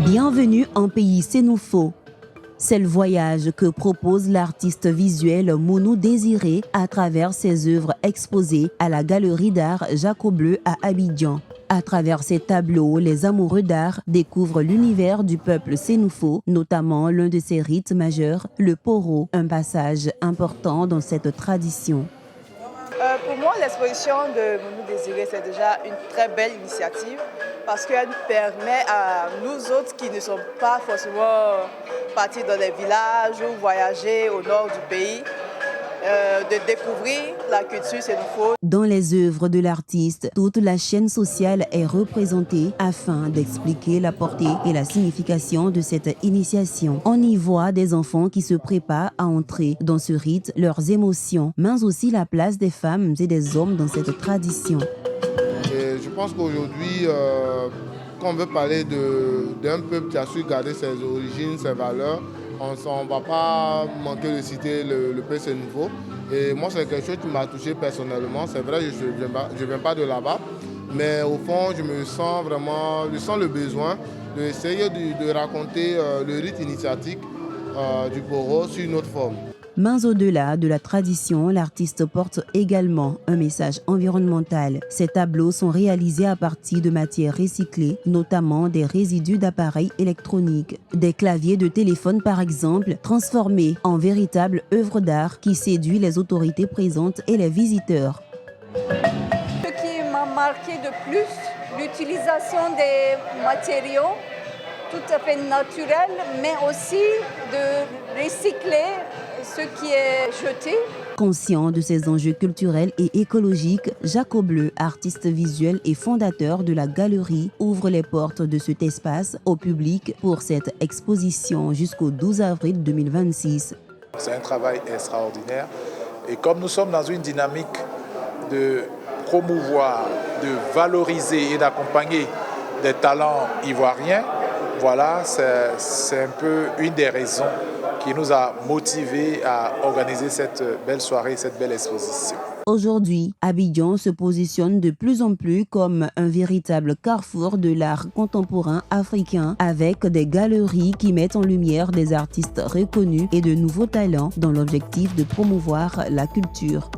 Bienvenue en pays Sénoufo. C'est le voyage que propose l'artiste visuel Mounou Désiré à travers ses œuvres exposées à la galerie d'art Jacobleu à Abidjan. À travers ces tableaux, les amoureux d'art découvrent l'univers du peuple sénoufo, notamment l'un de ses rites majeurs, le poro, un passage important dans cette tradition. Pour moi, l'exposition de Mounou Désiré, c'est déjà une très belle initiative parce qu'elle permet à nous autres qui ne sommes pas forcément partis dans les villages ou voyager au nord du pays, de découvrir la culture sénoufo. Dans les œuvres de l'artiste, toute la chaîne sociale est représentée afin d'expliquer la portée et la signification de cette initiation. On y voit des enfants qui se préparent à entrer dans ce rite, leurs émotions, mais aussi la place des femmes et des hommes dans cette tradition. Et je pense qu'aujourd'hui, quand on veut parler d'un peuple qui a su garder ses origines, ses valeurs, on ne va pas manquer de citer le peuple sénoufo. Et moi, c'est quelque chose qui m'a touché personnellement. C'est vrai, je ne viens pas de là-bas, mais au fond, je sens le besoin d'essayer de raconter le rite initiatique du poro sur une autre forme. Mais au-delà de la tradition, l'artiste porte également un message environnemental. Ces tableaux sont réalisés à partir de matières recyclées, notamment des résidus d'appareils électroniques. Des claviers de téléphone par exemple, transformés en véritables œuvres d'art qui séduisent les autorités présentes et les visiteurs. Ce qui m'a marqué de plus, l'utilisation des matériaux tout à fait naturels, mais aussi de recycler ce qui est jeté. Conscient de ces enjeux culturels et écologiques, Jacobleu, artiste visuel et fondateur de la galerie, ouvre les portes de cet espace au public pour cette exposition jusqu'au 12 avril 2026. C'est un travail extraordinaire et comme nous sommes dans une dynamique de promouvoir, de valoriser et d'accompagner des talents ivoiriens, voilà, c'est un peu une des raisons qui nous a motivés à organiser cette belle soirée, cette belle exposition. Aujourd'hui, Abidjan se positionne de plus en plus comme un véritable carrefour de l'art contemporain africain avec des galeries qui mettent en lumière des artistes reconnus et de nouveaux talents dans l'objectif de promouvoir la culture.